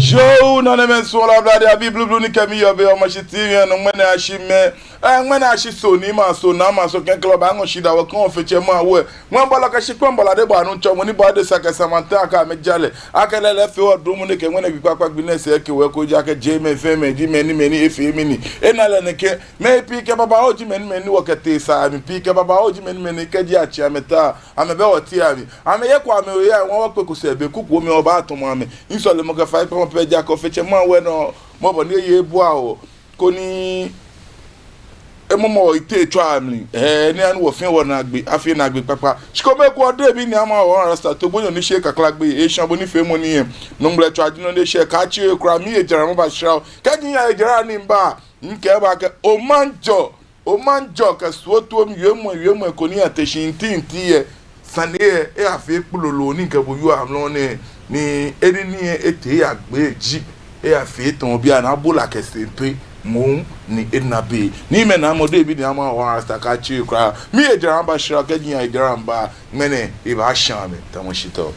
Joe, none of us will have that be blue ni kami yobe or machitian and when I she me and when I she so nima so nama so can club and she that will come for my way. One balaka she crumble at the bar no chum when he bought the Saka Samantha me jale. I can left your Dominic and when I be quack business eke work with jacket Jamie Fame many if you mini. And I may pick up about Jim and many work at this. I mean pick up about Jim and many kajachi ameta. I'm a bell tiavi. I'm a yakwa me ya one work say be cook woman about to mommy. You saw the moga 5 per jack of fetch a man when no more near ye boao. Koni Emomo ite traveling. Nian wo fin won agbe afi na agbe papa. Shikome ko de bi ni ama won rasta to bonyo ni shake aklagbe e shan boni fe mo ni em. No mble traji no de shake ka chi ekura mi ejara mo ba shraw. Ka din ya ejara ni mba. Nke ba ke o manjo ka so to mi yemu ko ni ateshin tinti ye. Sane e afi pulolo ni nke bo yu amlo ni eni ni ete agbe ji e afi ton bi ana bola kese pe mo ni enabe ni me na mo de bi ni ama wa rasta ka chi kra mi ejara ba shira ka din ya ejara mba mene e ba shan me tamo shito.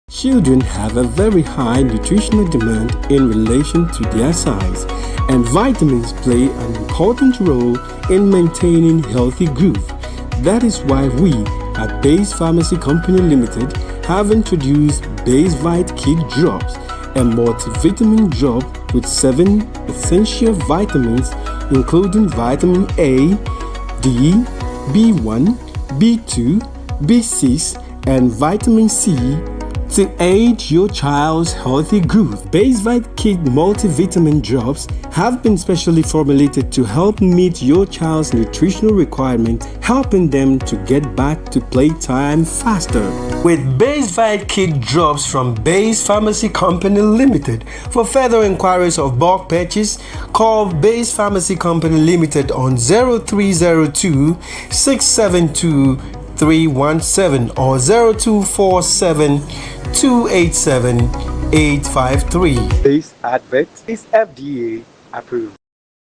Children have a very high nutritional demand in relation to their size, and vitamins play an important role in maintaining healthy growth. That is why we at Base Pharmacy Company Limited have introduced Base Vite Kid Drops, a multivitamin drop with 7 essential vitamins including vitamin A, D, B1, B2, B6, and vitamin C to aid your child's healthy growth. Base Vite Kid multivitamin drops have been specially formulated to help meet your child's nutritional requirements, helping them to get back to playtime faster. With Base Vite Kid drops from Base Pharmacy Company Limited. For further inquiries of bulk purchase, call Base Pharmacy Company Limited on 0302 672 317 or 0247 287 853. This advert is FDA approved.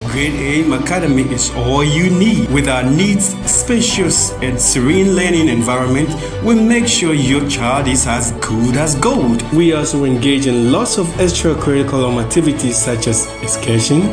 Grade Aim Academy is all you need. With our neat, spacious, and serene learning environment, we make sure your child is as good as gold. We also engage in lots of extracurricular activities such as excursion,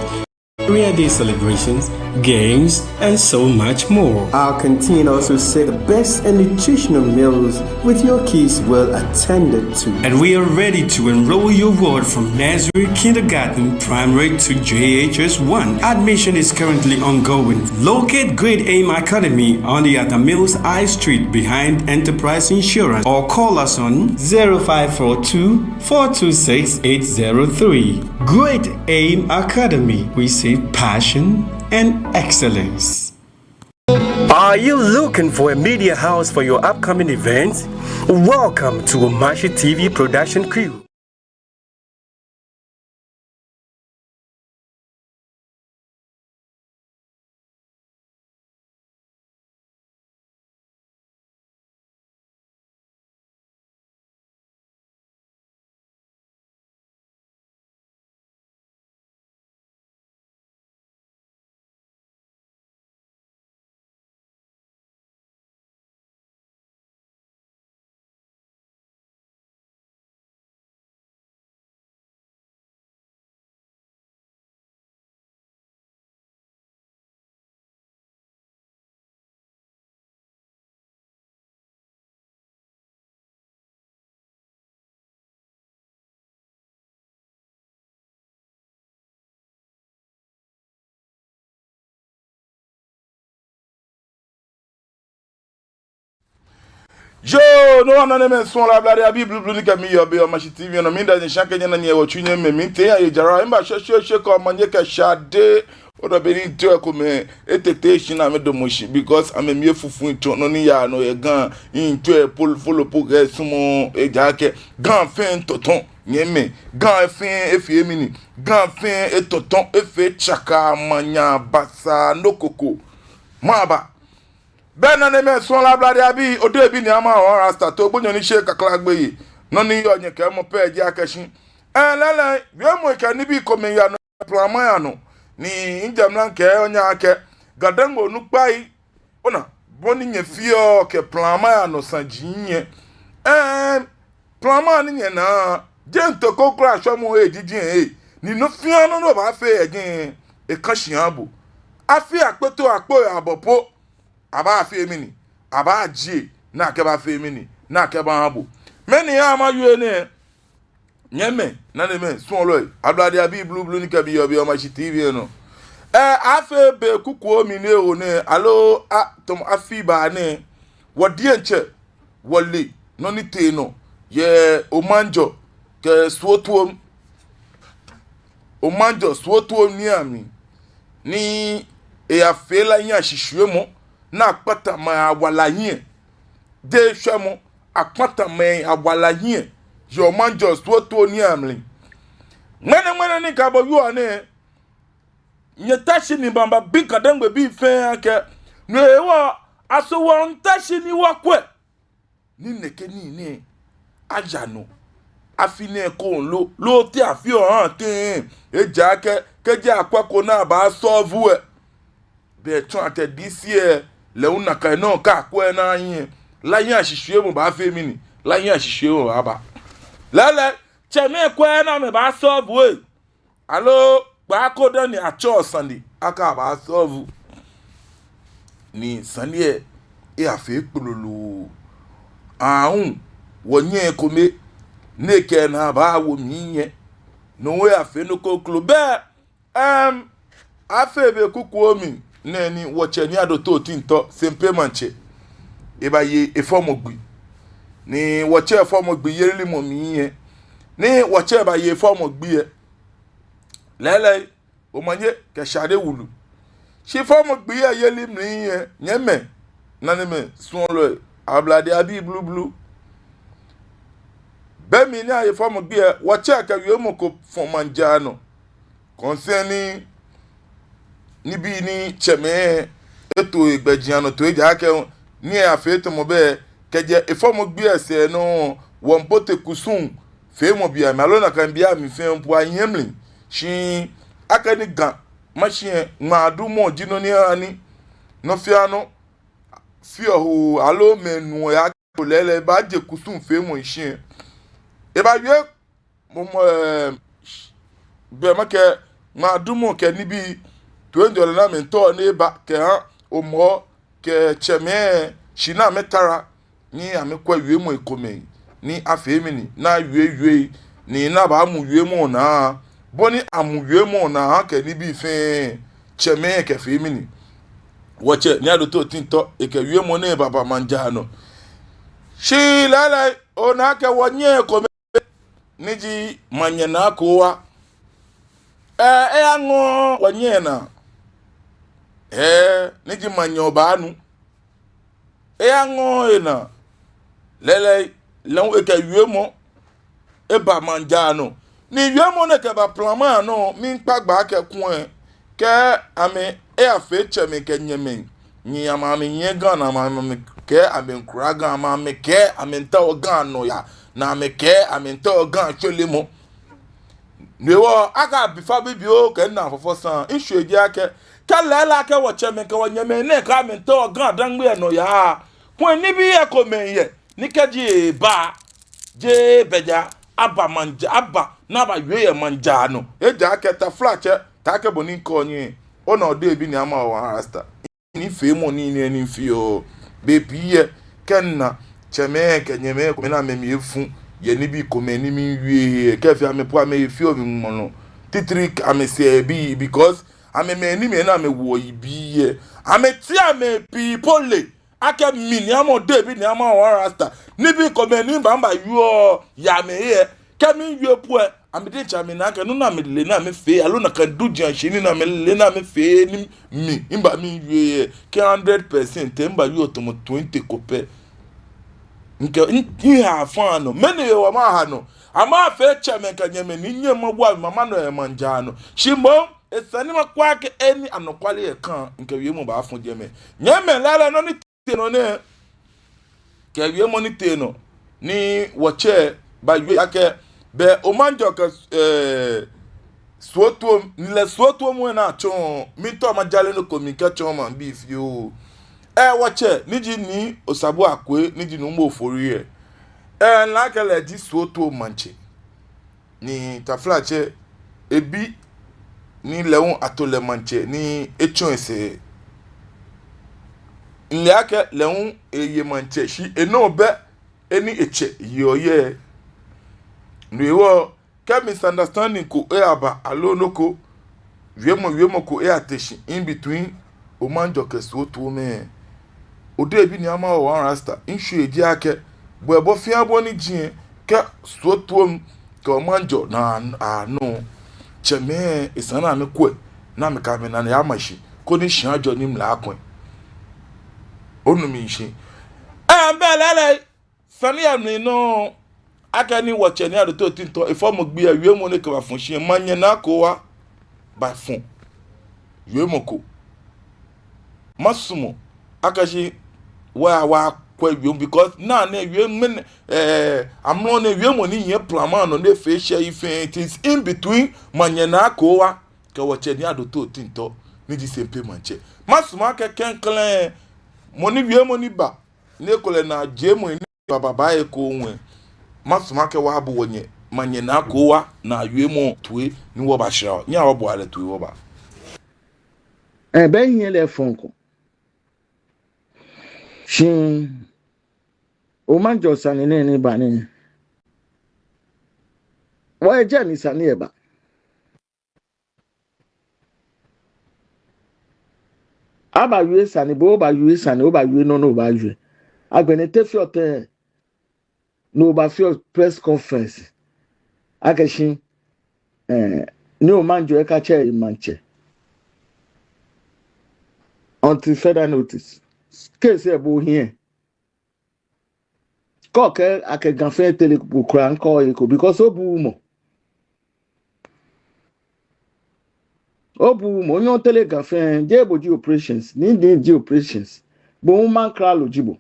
area day celebrations, games, and so much more. Our canteen also serves the best and nutritional meals with your kids well attended to. And we are ready to enroll your ward from nursery, kindergarten, primary to JHS 1. Admission is currently ongoing. Locate Grade Aim Academy on the Atamills High Street behind Enterprise Insurance or call us on 0542 426 803. Grade Aim Academy. We say passion and excellence. Are you looking for a media house for your upcoming events? Welcome to Omashi TV production crew. Jo, no one on them swallow bloody abi blue blue nika mi yobe o mashi TV no minda ni shanke nyana ni e wotwunye me minte ya jara emba hwehwe ko manye ka shade odo be ni to ko me etetation na me do moshi because am me fufu nto no ni ya no e gan into e follow progress mo e jake gan fin toton nyeme gan fin efie mini gan fin etoton efe chaka manya basa nokoko maba bena ne me so la blade abi odo ebi ni ama o rasta to gbonyo ni se kakla gbe yi no ni yo yen ke mo pe je akashin lele we mo ke ni bi ko me ya no plan ya no ni njamlan ke onya ake gadango nu pai ona boni nye fio ke plan ya no sanjinye plan ni nye na jento ko kra so mo ejijin ni no fio no ba fe ejin e kan shiabu afi apeto apo abopo aba afi mini aba aji na ke ba afi mini na ke ba habu meni ya ma yu ne nyeme na ne me so lo ablade abi blue blue ni ke bi obi o ma TV no afi be kukuo mi ne o ne alo tom afi ba ne wodi enche wole no ni te no ye omanjo ke suotuom omanjo suotuom ni ami ni e afela yin ahihwe mo na akpata ma awala yin de hwe mo akpata ma awala yin yo manjo suotuo ni amli ngene ni ka bo yu ane nyetashi ni bamba bi kadangbe bi fe ake no ewo aso won tashi ni wakwe ni neke ni ajano afine ko lo ti afi o han tin eja ke je akwako na ba solve we be tun ate this year le una ka no ka ko na yin la yin ahihwe mo ba fe mi ni la yin ahihwe mo ba lele cheme ko na me ba solve we allo gba ko dan ni acho Sunday aka ba solve ni Sunday e afi pololo ahun wonye ko me neke na ba wo miye no we afi no ko klo be afi be kukuo mi neni woche ni adoto tinto sempe manche e ba ye efomogbi ni woche efomogbi yerili mo miye ni woche ba ye efomogbi e lele o manye ke shade wulu shi efomogbi e yeli miye nyeme nani me sunlo ablade abi blue blue be mi ni aye efomogbi e woche ka wi mo ko fomanjano concerning nibi ni cheme eto igbejiano to eja ke ni afeto mo be keje efomo gbi ese no won pote kusun fe mo bia me alona kan bia mi fe mpo anyemlin shi akani gan machine ngadu mo jino ni ani no fiano fio alo menu ya ko lele ba je kusun fe mo shi e ba ye mo be make ngadu mo ke nibi to enjoy na mento ne ba ke ha omo ke cheme shina metara ni amekwa wie mo ikome ni afemi ni na wie ni na ba mu wie mo na boni amu wie mo na ha ke ni bi fe cheme ke femi ni woche ni ado to tinto e ke wie mo ne baba manja no shi lala ona ke wonye ko ni ji manye na ko wa anwo wonye na niji manyo banu ango ena lele lon eke wiemo eba manjano ni wiemo ne ke ba plama no mi pagba ke kun ke ame afe cheme ke nyeme ni amami nye gan amami ke ame nkura gan amami ke ame nta ogan no ya na ame ke ame nta ogan cholemo newo aka bifa bibio ke na fofo san isu eji ake kalela ke wo cheme ke wonyeme ne ka me to gan dangbe no ya kun ni bi e ko men ye ni keji ba je beja aba manja aba na ba ye manja no eja ke ta flache ta ke boni ko yin ona ode bi ni ama wa rasta ni fe mo ni fi o be biye kenna cheme ke nyeme ko na me mi fun ye ni bi ko me ni mi wie ke fi ame po ame fi o mi mo no titrik ame se bi because ame me ni me na me wo ibi ye ame ti ame people ake miniamo debi ni ama warasta nibi komeni bamba yo ya me ye kemi yo po amede chami na ake no na me le na me fe alo na kan du jan shini na me le na me fe ni mi imba mi ye ke 100% temba yo to 20 kope nke ha fano mene yo ma ha no ama fe chame ka nyeme ni nyema bua mama no e manja no shimbo esani makwa ke eni anokwale e kan nke wie mu ba afun jeme nyeme lele no ni te no ne ke wie mo ni te no ni woche ba wie ake be o manjo ka suoto ni le suoto mu na chon mi to ma jale no communication man bi fi o woche niji ni osabu akwe niji no mo ofori e la ke le di suoto manche ni taflache ebi ni leun atole manche ni echon ese nle ake leun eye manche shi eno be eni eche yoye nwewo ke misunderstanding ko aba alonoko wiemo ko ateshi in between o manjo ke suoto me ode bi ni ama o rasta inshu eji ake bo ebo fi abo ni jin ke suoto m ke manjo na anu cheme isana me kwe na me ka me na ya mashi ko ni shan ajo ni mla akun onu mi shi mbelele sani ami no aka ni woche ni ado to tinto ifo mo gbe awie mo ne ka ba fun shi manye na ko wa ba fun yue mo ko masumo aka shi wa kwa because na we men amno na we mo ni yen plan no na fe share ife it is in between manye na ko wa ke woche ni ado to tinto ni di sempe manche masuma ke kenklen mo ni we mo ni ba ne kole na je mo ni baba e ko nwe masuma ke wa bu wonye manye na ko wa na we mo tuwe ni wo ba shira nya wo bo ale tuwe wo ba ben yen le fonko shin o manjo sani ne ba ni wa je ni sani e ba aba yue sani bo ba yue sani o ba yue no ba yue agbene tefi ote no ba fi press conference akeshin ni o manjo e ka che manche until further notice case e bo here ko ke akegan fe tele kura nko eko because obu mo nyon tele gafen je boji operations ni di operations bo man kra lojibo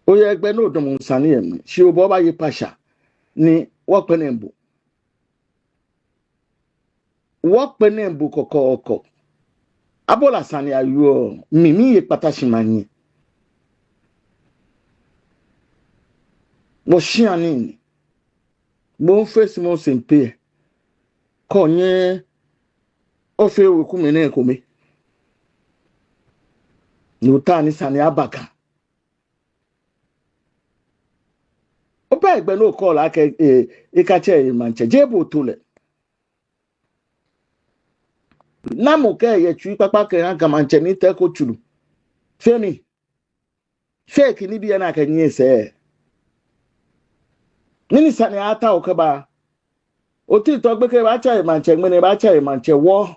oye egbe no dum nsani em si obo ba ye pasha ni wo penembo kokoko abola sani ayo mimi ye patashi mani mo shiani mo face mo sempe konye ofe weku mene komi nutani sani abaka opa egbe no call ake ikache manche jebo tole namo ke ye tui papa ke anga manche ni te ko chulu femi fake ni bia na ka nyi se nini sani ata okaba oti to gbe ke ba cha manche ngene ba cha manche wo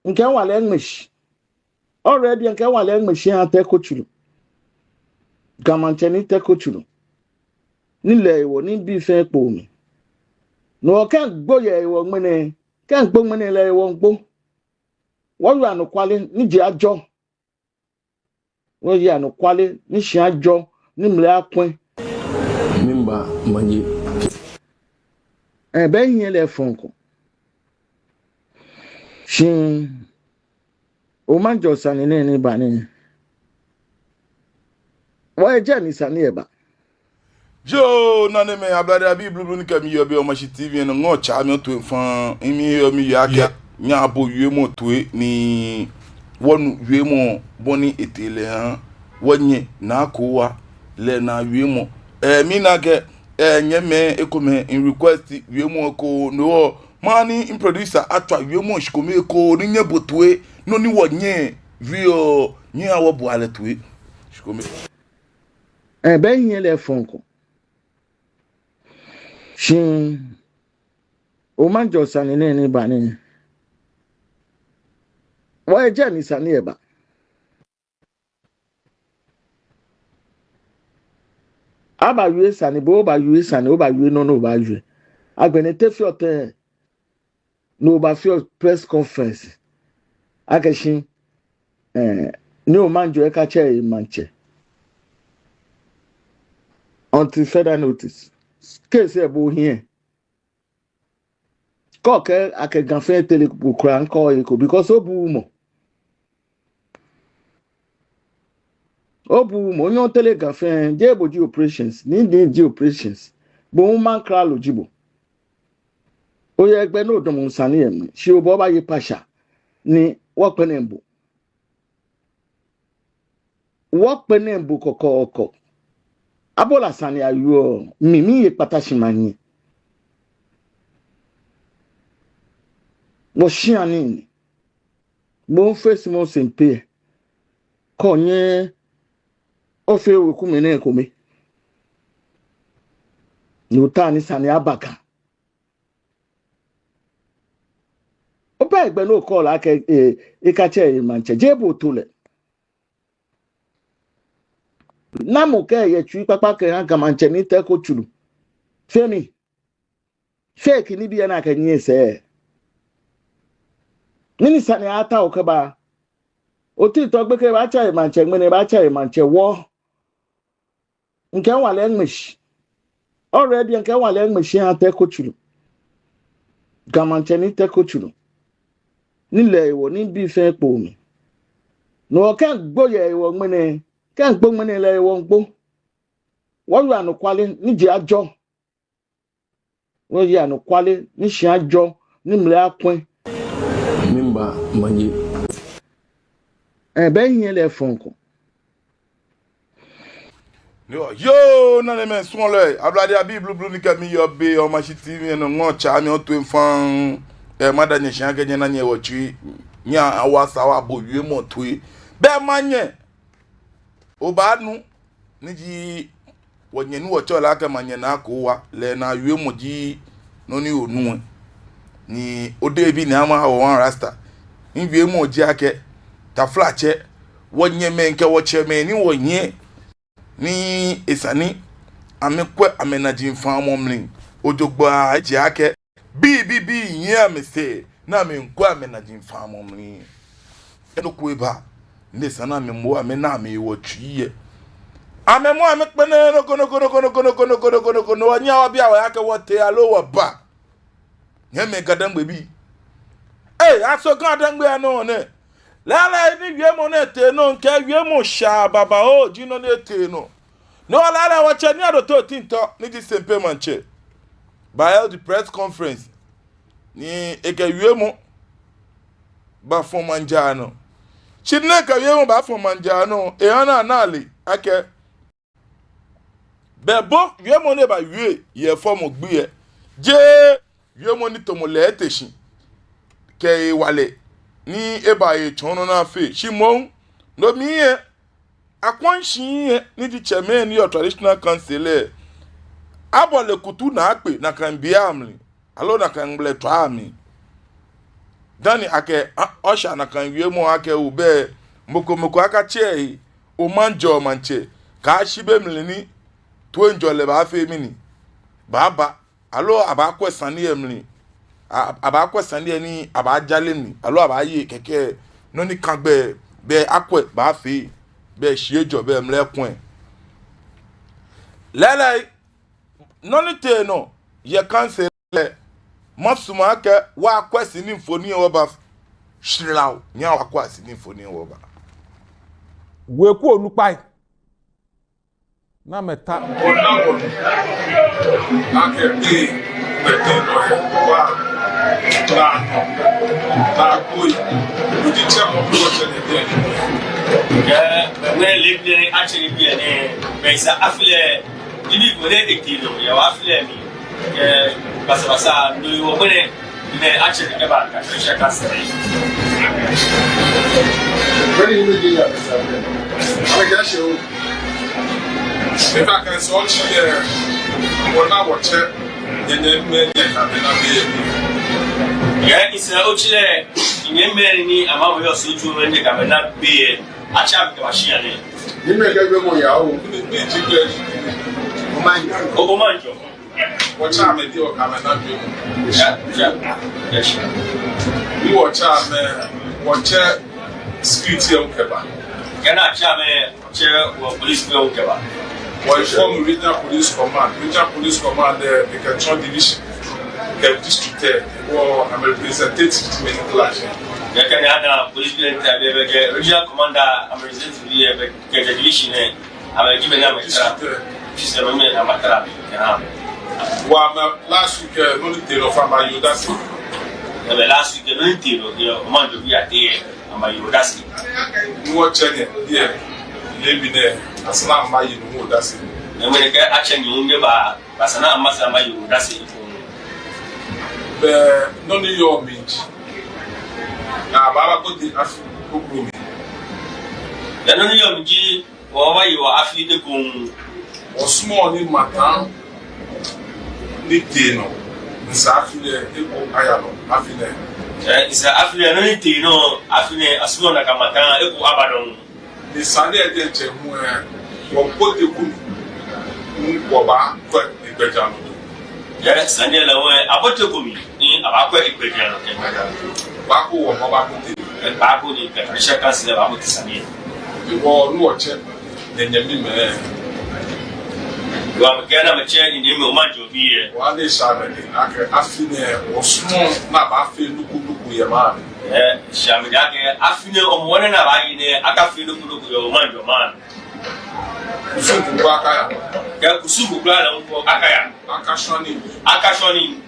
nke wale english already nke wale english ya te ko chulu gamanche ni te ko chulu nílẹ̀ ìwọ ní bí fẹ́ pò mí no kan gboye ìwọ ngene kan gbo ngene le ìwọ ngbo wọ́n yọ ànùkwálé níje àjọ wọ́n yọ ànùkwálé ní ṣe àjọ ní mle apin Mimba manye. ben yen le fonko shin o manjo sani ne ba ni wa je ni sani e ba Jo nane me ablade abi blublu ni kami yobe o machi TV no ngo cha mi to fan imi yo mi yake nya abo yue mo toe ni wonu yue mo boni etele han wonye na akowa le na yue mo mi na ke nye me ekome in request yue mo ko no mani in producer atwa yue mo shikome ko ni nye botoe no ni wonye vio Ni awo bu ale tuwe. Shikome. Ben yen le fonko. Shin o man jo sani ne ba ni. Wa eja ni sani e ba. Aba yue sani bo ba yue sani o ba yue no ba yue. Agbene te fi ote no ba fi press conference. Akeshin ni o man jo e ka che manche. Until further notice. Case ebo here. Koke ake ganfe tele kura nko eko because obu mo. Obu mo nyon tele ganfe je boji operations ni di operations. Bo man kra lojibo. Oye egbe no domo nsani em. Shi obo ba ye pasha ni work penembo. Work penembo koko. Abola sani ayo mimi ye patashi mani. Mo shiani mo face mo sempe konye ofe weku mene kome ni utani sani abaka oba egbe no call ake ikache manche jebo tole namu ke ye tui papa ke han kamanche ni te ko chulu femi fake ni bia na ka nyi se nini sani ata okeba oti to gbe ke ba cha manche ngene ba cha manche wo nke wale english already nke wale english han te ko chulu kamanche ni te ko chulu nile iwo ni bi fe po mi no kan gboye iwo ngene kan gbo ngene le iwo ngbo wo yu anu kwale ni je ajo wo yi anu kwale ni shi ajo ni mle apin Mimba manye. Ben yen le fonko. Yo, nan le men son le. Ablade abi blue ni kami yo be o machi TV no ngo cha mi o to enfan mada nye shan ke nyana nye wo twi nya awasa wa bo yue mo twi. Be manye. O ba nu ni ji wo nye nu wo chola ka manye na ko wa le na yue mo ji no ni onu ni ode bi ni ama hawo wan rasta nwie mo ji ake ta flache wonye menke wo cheme ni wonye ni esani amekwe amenaji mfa momlin ojogba ji ake bi yin amese na me nkwa amenaji mfa momlin eno kueba ndi sana me mo amena me wo twiye amemo amekpene no kono wanya wa bia wa ake wote alo wa ba nyeme gadangbe bi aso gadangbe ano ne lala ni wiemo ne te no nke wiemo sha baba o jino ne te no lala wa chani ado to tinto ni di sempe manche by the press conference ni eke wiemo ba fo manjano chine ka wiemo ba fo manjano ana nali ake bebo wiemo ne ba wie ye fo mo gbe je wiemo ni tomo le eteshin ke wale ni eba ye chono na fe shimon no miye akwanshi ni di chairman ni your traditional council abole kutu na akpe na kan biamli alo na kan ble to ami dani ake osha na kan wiemo ake ube moko aka che o manjo manche ka shibe mlini to enjo le ba fe mini baba alo aba kwesani emli aba kwesani ni aba jale ni alo aba ye keke no ni kan gbe be akwe ba fi be shiejo be mlekun lele no ni te no ye cancel masuma ke wa kwesani mfoni wo ba shrilaw nya wa kwesani mfoni wo ba we ku onupai na meta Very immediately, I guess you. If I can so here, what I watch it, and then men can be. Yeah, it's a Ochile, in many among your suit when they can not be a chap to machine. You make every one your Omanjo. What time I do, I'm not doing. Yes, You watch out, watch it, street young Keba. cannot jam chair or police bill. Well, form regional police command, the Control Division, the district, or I'm representative to many clash. The Canada police bill, the regional commander, I'm representing to be a division. I'm given them a system of Amatara. Well, last week, no detail of my Udasi. The last week, the detail of your month of your day, and my Udasi. You watch it, dear, living there, as now my Udasi. And when you get action, you never, as an amateur, my Udasi. The none of your means. Now, Baba put the African. The none of your G, or why you are after the goon. Or small in my town. Nitino, Nsafile, Eko Ayano, Afine. It's a affiliate, no, affiliate as soon as Kamata, Eko Abadon. The Sunday again, or put the good Waba, but the Bejano. Yes, and then about to come in about the Bejano. Baku or Mabaki, And Baku, the Patricia Council about the Sunday. You all know a check, then you mean. You are a chair in the moment of year. One day, Saturday, Afine was small, not Afi, Luku, your man. Shamidake, Afine on one and a line, Akafi look your man. Suku Bakaya, Kusuku Plan for Akaya, Akashoni, Akashoni,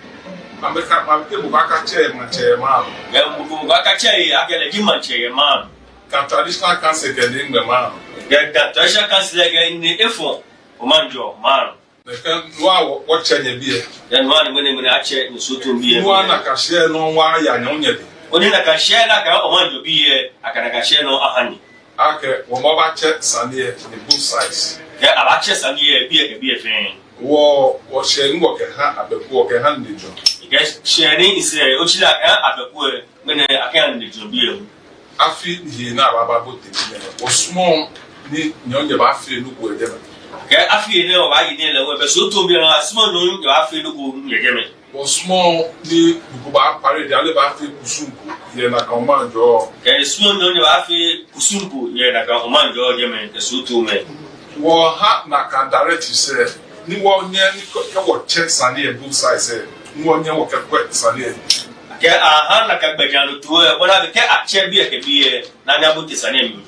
American Baka chair, my chair, man. Bakache, I get a human chair, man. Traditional cancer getting the man. Get that treasure council again in the effort. Omanjo, man. They can't know what Chenya be. Then one when I check in Sutu be One I can share no why and only. Only I can share like Omanjo be here, I can share no honey. Okay, when Baba check Sunday in both sides. Yeah, I'll check some year be a thing. War was sharing work a hand at the work a hand. Yes, sharing is a Ochila at the poor when I can't be. I feel he now about was small, young about feel look with them. I feel no, I didn't know, so to be a small room, you have to look was small, the Buba parade, the other feel Kusunku, here na command draw. There is small no, you have to Kusunku, here na command draw, Yemen, the Sutu men. War hat na can direct you say, New one near what check Sunday and both sides say, no one near what can quit Sunday. Get a hand like a Bajano to what I get a chair be a Nanabu is a name.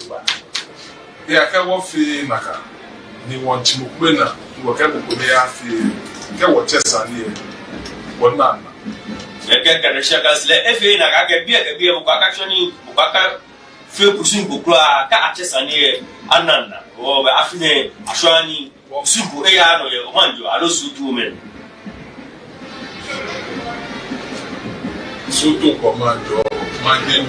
Yeah, I can't feel Naka. Ni want to win a work at the Punia, get what chess are near. One man. You get the shackles, let every I get be a actually, Baka feel pushing Bukla, catches a near Ananda, or Afine, Ashwani, Suku Ayano, Omanjo, I lose two men. So to command your man.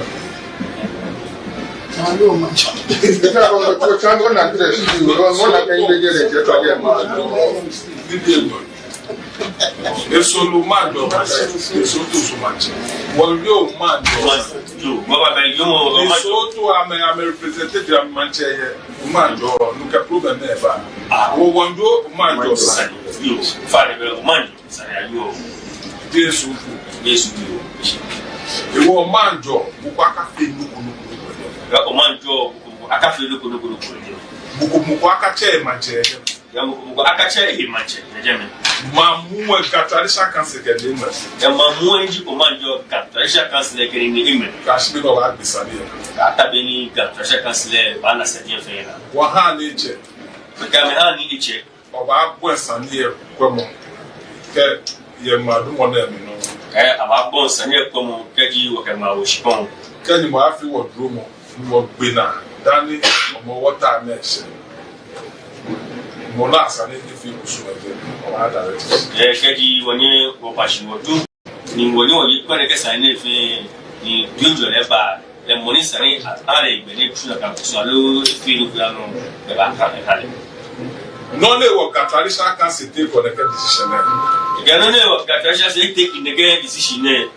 Eso lo mando, eso tu so much. Well, you man, so to am representative of Manchester, man, look at program never. Oh, one do man, you Father, man, this you will man, Joe, Bukaka Omanjo, Akafi look. Bukuaka chair, Manchester. Akache him, Manchester. Mamu Catalisa cancer get in. Mamu and Omanjo, Catalisa cancer getting the image. Kashmir or Abisadia. Atabini, Catalisa cancer, Bana Sadia Fena. Waha nature. The Gamahani each Of our West and near Quemo. Get your madu one them, you know. About bones and yet come Kaji Wakama Wishpon. Can you have you what room or Bina? Danny, or what time next? Monas and if you or other. Kaji, when you go passion or two, in when you put a sign if you do your ever, le money sani ale bene tuna ka so alo feel ku ano e ba ka ale non le wo ka traditional can c'était pour les decision e ga no ne wo ka traditional say take in the decision ne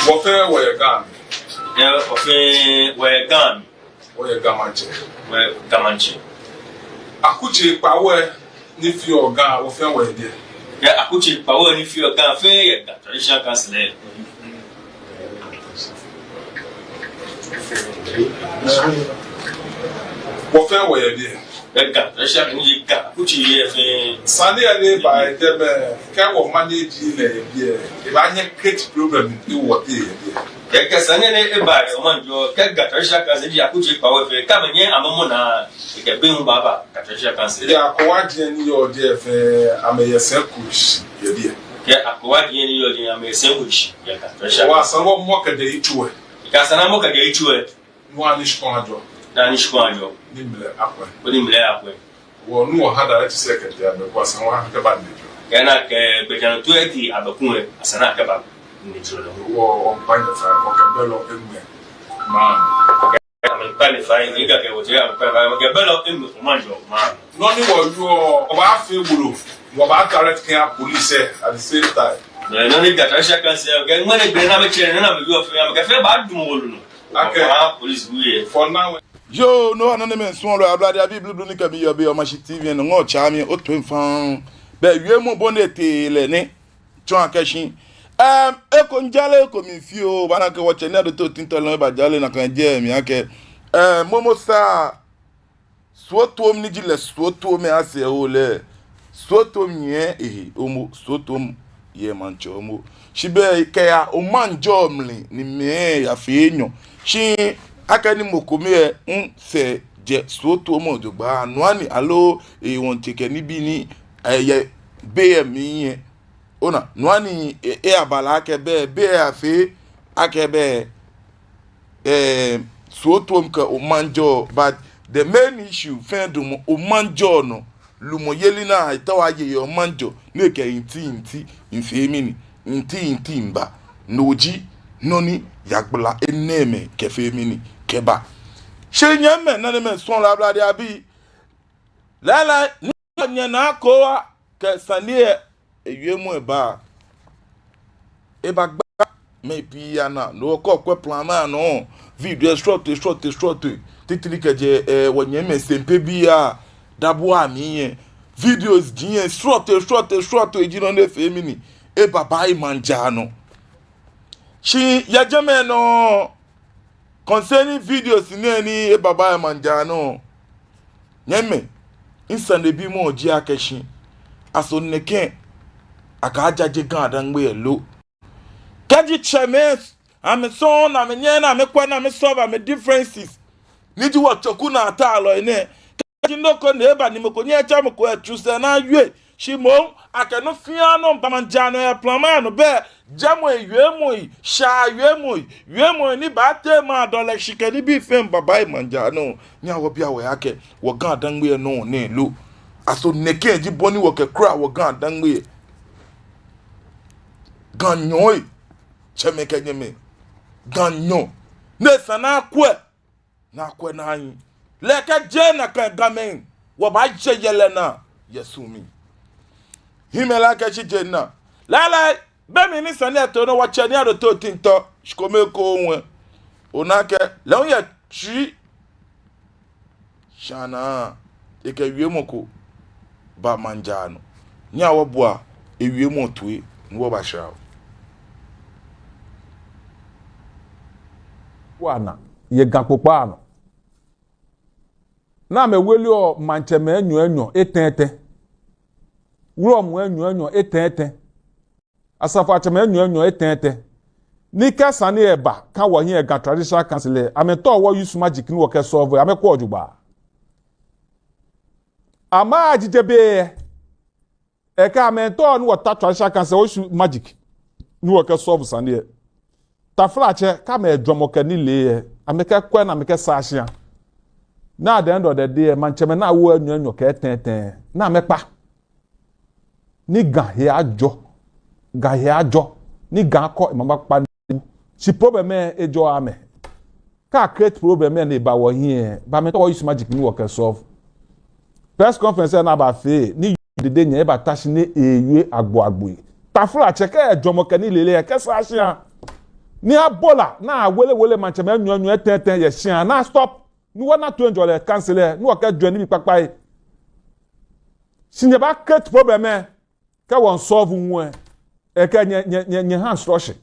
wo fe wo ye gan ya wo fe wo gan wo ye gamanche wo gamanche akuchi pa wo ni fi ogan wo fe wo ye de ya akuchi pa wo ni fi ogan fe ye ga traditional council wo fe wo ye de ga traditional ni ga akuchi ye fe sani ani ba de be ka wo manage le ye e ba nye create problem ni wo de ye ya ka sani ne e ba o manjo ka ga traditional council ya akuchi pa wo fe ka menye amomo na ke bin baba ga traditional council ya ko wa je ni yo de fe ameye sekush ye de ya akwa die ni yo dia me sandwich ya ka traditional wa sanwo mo ka de ituwe ka sana mo ka ge ichwe no ani shkonjo na ni shkwanjo ni mle akwa odi mle akwe wo nu ha direct secretary ya me kwa sanwo ha ka ba ni kana ke bejano tueti abakun asana ka ba ni jolo wo on panya fa ko ka belo emwe ma ame pale fa ni ga ke wote am pa ba ke belo emu manjo ma no ni wo yo o ba fe gburu wo ba direct can police at the same time no ni ga traditional council ga ngane be na me chere na me yo fe am ka fe ba dum wolu no okay police we for now yo no anane men so lo ablade abi blue ni ka bi yo be o machi tv no ngo cha mi o to mfan be wie mo bonete le ni chon akashin eko njale eko mi fi o bana ke wo che ni to tinto lo ba jale na kan je mi ake momo sa soto mi ji le soto mi ase o le soto mi omo soto ye mancho omo shibe ke ya o manjo mli ni me ya fi enyo shi aka ni mokome se je soto mo jogba anu ani alo won teke ni bi ni ye bm yin ona nuani abala akebe be afi akebe soto mka o manjo but the main issue fendum o manjo no lumo yelina itawa ye o manjo ne ke inti infemini inti mba noji noni yagbla eneme ke femini keba shenyame na ne men son la blade abi lala nya na ko ke sanie ewiemu eba gba me pia na no ko plan ma no video short titiri keje wonye me sempe bia dabo ami videos din short ejino ne femini baba imanja no shi yajame no concerning videos ni baba imanja no nyeme insande bi mo ji akeshi aso neken akajaje gan adangbe elo kaji chemes am so na me nye na me kwa na me solve am differences niji wo choku na ata alo ene kaji ndoko na eba ni moko nye cha moko etruse na yue shimo akeno fiano bamanjano ya plama be jamo yuemo sha yuemo ni bate ma dole shikeni bi fem baba manjano nya wo bia we ake wo gan adangbe no na elo aso neken ji boni wo ke kra wo gan adangbe ganyo chemeke nyeme ganyo ne sana kwe na anyi leke je na kan gamen wo ba je yele na yesumi himela ke chi je na lala be mi ni sane to no wa che ni ado to tinto shikome ko onwe onake le on ye chi shana eke wiemoko ba manjano nya wo boa ewiemo tuwe nwo ba shao wana ye gankpopa ano na me weli o mancheme enyo etete wuro mu enyo etete asafa acheme enyo etete ni kasani eba ka wo hin ega traditional council ameto wo use magic ni wo ke solve amekọ ojugba ama ajijebe eka ameto ni wo ta traditional council wo use magic ni wo ke solve sani taflache kama edwomoka nile ameka kwa na ameka sashia na at the end of the day mancheme na wo anyo ka eteten na mepa ni ga he ajo ni ga ko mama pa si problem ejo ame ka create problem na ba wo here ba me to use magic ni work solve press conference na ba fe ni dede nya e ba tashi ne ewe agbo tafura cheke ejomo ke ni lele ke sa hia ni abola na wele manche me nyu teten ye hia na stop ni wona to enjoy le cancel ni work join ni papa e sinye ba create problem ka won solve nwe e ka nye hand structure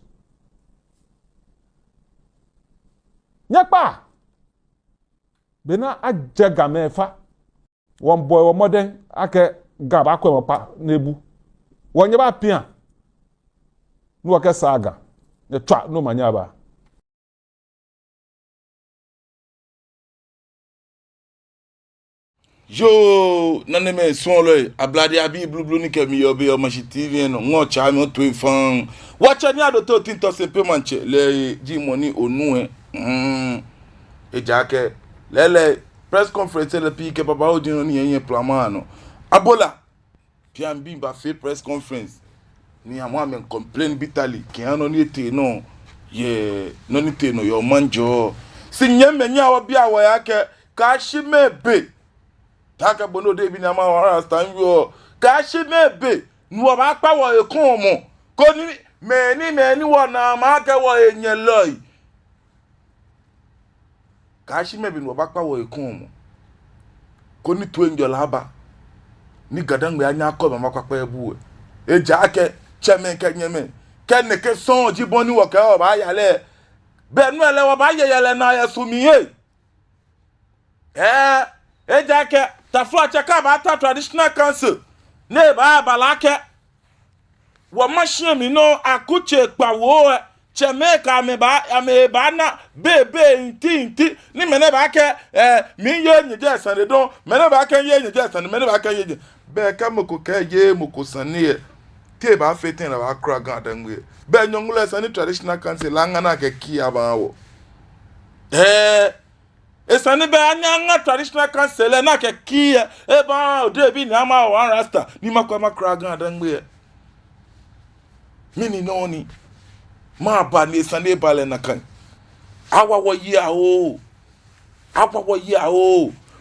nyapa bena ajega mefa won boy wo modern ake gaba ko pa nebu wonye ba pia no waka saga ne twa no manya ba yo naneme sonlo ablade abi blue ni kemi yobe o machi tv no ngo cha mi to ifan wacha ni adoto tinto se pe manche le ji money onu ejake lele press conference le pi ke baba odin ni yen plan no abola piambi ba fe press conference ni amo men complain bitterly ki ano ni ete no ye no ni te no yo manjo sinyeme nya obi awo yake ka shimebe taka bono de bi na ma wara stand yo ka shimebe nuwo ba pa wo ekun mo ko ni me ni wo na ma ke wo enyen loyi ka shimebe nuwo ba pa wo ekun mo ko ni tu enjo laba ni gadangbe anya ko ma kwakwa ebu eja ake cheme ke nyeme ke ne ke son jibon ni wo ke o ba yale be nu ele wo ba yele na yesumiye eja ke tafua cheka ba ta traditional council ne ba balake wo machine mi no akuche pawo cheme ka me ba na bebe nti ni mene ba ke mi ye nyeje sane don mene ba ke ye nyeje sane mene ba ke ye be ka moko ka ye moko sane te ba fetin na ba kra ga dangwe be nyongule sane traditional council langa na ke kia ba wo esani be anya traditional council na ke kia e ba o de bi na ma one rasta ni makwa makra ga dangwe mini noni ma ba ni esani ba le na kan awa wo yi a o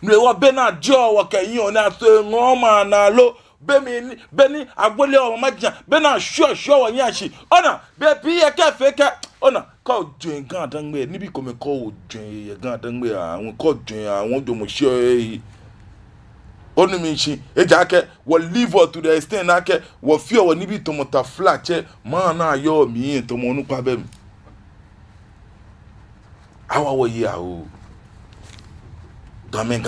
nle wo be na jo wo ke yin na so ngoma na lo be ni agbole o ma jan be na sure wo yin ashi ona be bi e ke fe ke ona ko join gan dangbe ni bi ko me ko join ye gan dangbe awon ko join awon do mo se onu mi shi eja ke wo live to the extent na ke wo fi o ni bi to mo ta flat che ma na yo mi to mo nu pa be mi awa wo yi a o game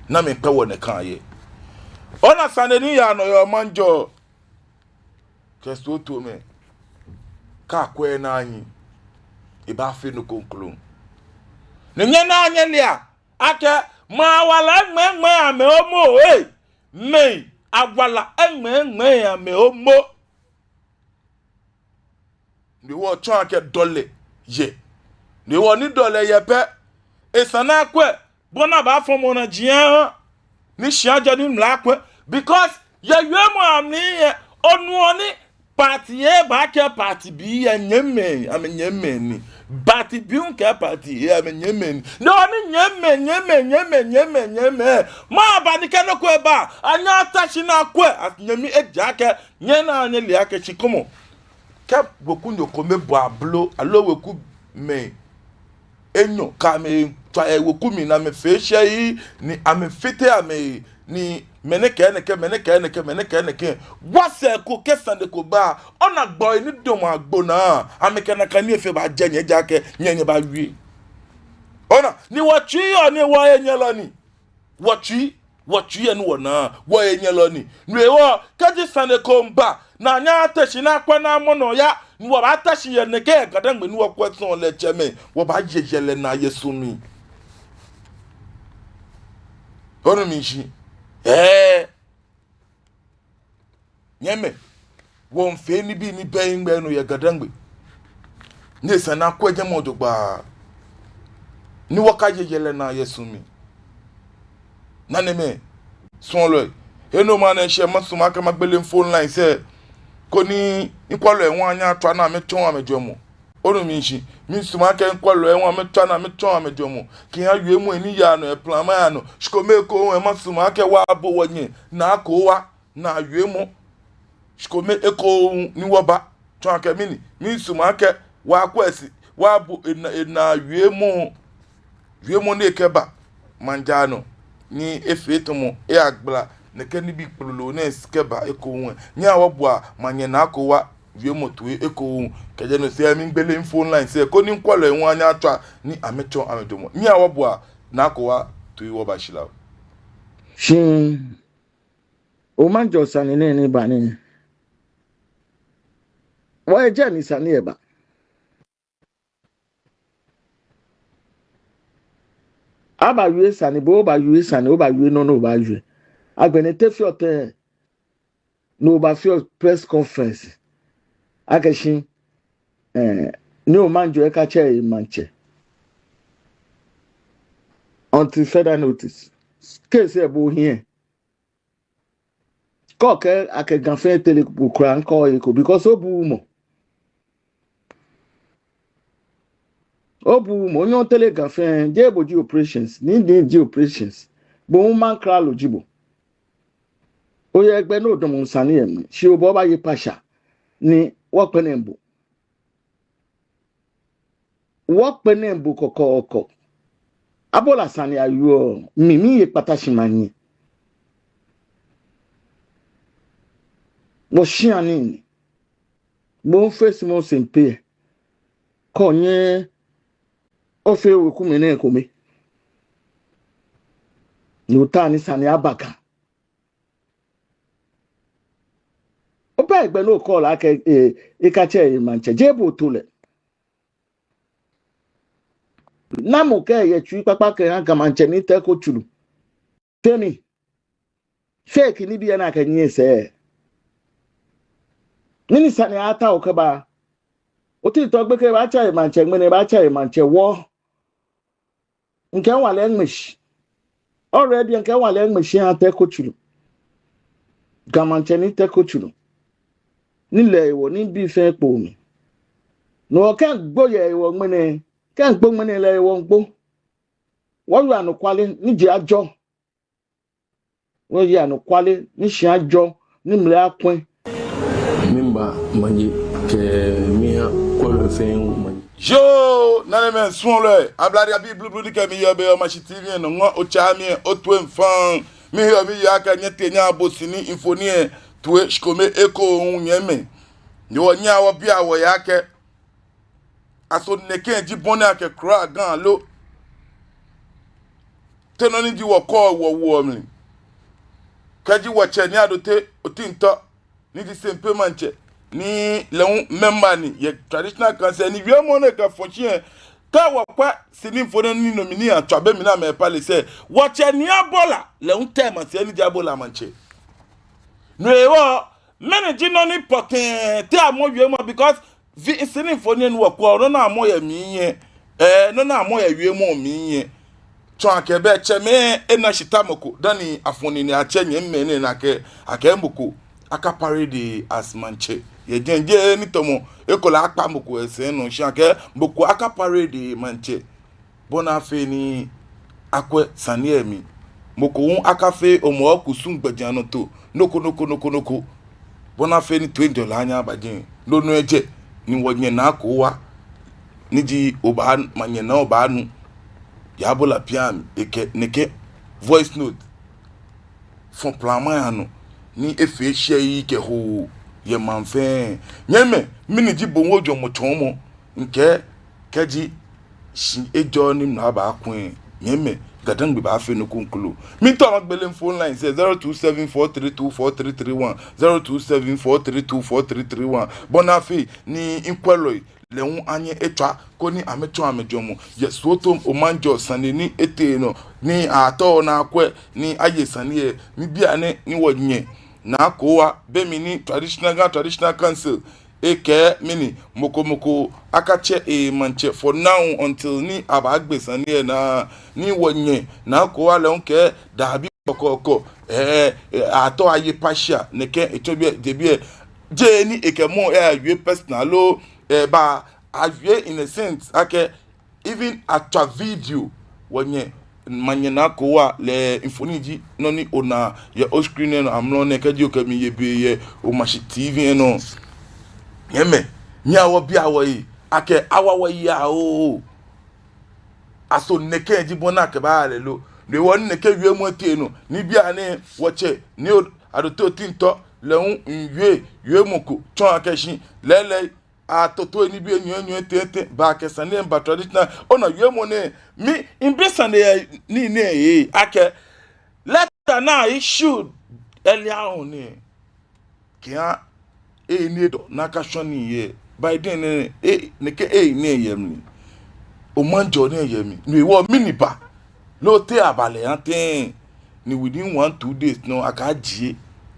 na me pe wo ne kan ye ona saneni ya no yo manjo kesto to me ka kwe na anyi iba fe no konklum ne nya na anya lia ake ma wala ngme ame omo me agwala ngme ame omo ni wo tun ake dole ye ni wo ni dole ye pe esana kwe bona ba fomo na jian ni shiaja ni mlakwe because ye yemu amni onu oni party e ba ke party bi ye nyeme amenyeme ni party bi un ke party e amenyeme ni no ni nyeme ma ba ni ke no ko ba anya tachi na kwe atnyemi eja ke nye na anya li ake chikomo ke boku nyoko me bo ablo alo weku me enyo ka me twa ewoku mi na me feche yi ni ame fite ame ni meneke wase ko kesande ko ba ona gbo ni domo agbo na ameke na kan ni efe ba je nye jake nye ba wi ona ni wachi yo ni wo enye lo ni wachi enu wo na wo enye lo ni nwewo kaji sande ko mba na nya atashi na kwa na mono ya ni wo ba atashi ye ne ke gadangbe ni wo kweson le cheme wo ba jejele na yesumi ono mi shi nyeme won fe ni bi ni ben gbe no ye gadangbe ni sana kwaje modogba ni waka yeyele na yesumi naneme sonlo eno ma na she masuma ka magbele phone line se ko ni ikwalo enwon anya atwa na me ton amejomo onu minshi min suma ke nkwalo enwa metwa na metwa amedomo ki ha wie mu eni ya no e plama ya no shikome ko enwa suma ke wa bo wonye na akowa na wie mu shikome eko ni woba twa ke mini min suma ke wa kwasi wa bo na wie mu ne keba manjano ni efetumu e agbla ne ke ni bi kpolo ne skeba eko won ni awobo a manye na akowa wie moto eko keje no se mi gbele phone line se ko ni nkwalo enwa anya atwa ni amecho amedomo ni awobo a na akowa to iwo ba shila shin o manjo sani ne ba ni wa eje ni sani e ba aba yue sani bo ba yue sani o ba yue no ba yue agbene tefi ote no ba fi press conference akeshin ni o manjo e ka che manche until further notice case e bo here ko ke akeganfe tele kura nko eko because obu mo nyo tele ganfe je boji operations ni di operations bo man kra lojibo oye egbe no domo nsani emi si obo ba ye pasha ni wo penembo kokoko abola sani ayo mimi ye patashi mani mo shiani mo face mo sempe konye ofe weku mene kome ni utani sani abaka opa egbe no call ake ikache manche jebo tole namo ke ye tui papa ke han manche ni te ko chulu temi fake ni bi na ka nyi se nini sani ata okaba oti to gbe ke ba cha manche ngene ba cha manche wo nke nwale english already nke nwale english han te ko chulu gamanche ni te ko chulu nílẹ̀ ìwọ̀ ní bí fẹ́ pò mí no kan gboye ìwọ̀ ngene kan gbo ngene le ìwọ̀ ngbo wọ́n yọ ànùkwálé níje àjọ wọ́n yọ ànùkwálé níṣe àjọ nímìlẹ̀ apin Mimba manye ke mia kwalo fen manye yo nane men son le ablari abi blublu ni ke mi yobe o machi tv no ngo o chami o twen fan mi yo mi ya ka nyete nya bosini infonie tuwe shikome eko nyeme ni wonya wo bia wo yake aso neke ji bone ake kra gan lo teno ni ji wo ko wo mi kaji wo che ni adote otinto ni di sempe manche ni leun member ni ye traditional council ni wie mo ne ka fonchien ka wo kwa sini fone ni nomini atwa be mi na me pale se wo che ni abola leun tema se ni di abola manche no ewo manage no ni potin te amowie mo because vi sini fone ni wo kwa no na amoye miye no na amoye wie mo miye to akebe cheme ena shitamoko dani afoni ni achenye mmene na ke akembuko akaparade as manche ye jenje ni tomo ekola akpamoko ese no shake mboko akaparade manche bona fe ni akwe saniemi moko un akafe omo okusun gbejano to noko bona fe ni $20 anya abajin lonu eje ni wonye na akowa niji oba manye na oba nu yabola piam eke neke voice note fon plama anu ni efe hye yi ke ho ye manfe nyeme mini ji bonwo jo motomo nke keji shi ejo ni na ba kun nyeme gadan gbe ba fe no kunkulu mi to ma gbele phone line say 0274324331 0274324331 bonafi ni inkweloi leun anye etwa ko ni amecho amejomo yesoto omanjo sane ni ete no ni ato na akwe ni aye sane mi bia ni wonye na akowa be mi ni traditional council eke mini moko akache manche for now until ni abagbe sane na ni wonye na akowa leun ke dabi kokoko ato aye pasha neke etobie debie je ni ekemo awie personal lo ba awie in a sense ake even atwa video wonye manyana ko a le infoniji no ni ona ye o screen no amno ne kaji o kami ye be ye o machi tv no yeme nya wo bia wo yi ake awawo yi a o aso neke jibona ke ba le lo le won neke wie mo tie no ni bia ne wo che ni adoto tinto le un wie moko chon akeshi lele a toto ni bi enyu tete ba ke sane ba traditional ona wie mo ne mi impresa ne ni ake letter na issue earlier on ne kia ni do na ka shoni ye by then ne ke ni yem o manjo ne yemi ni wo minipa lo te abale anten ni within 1-2 days no aka jie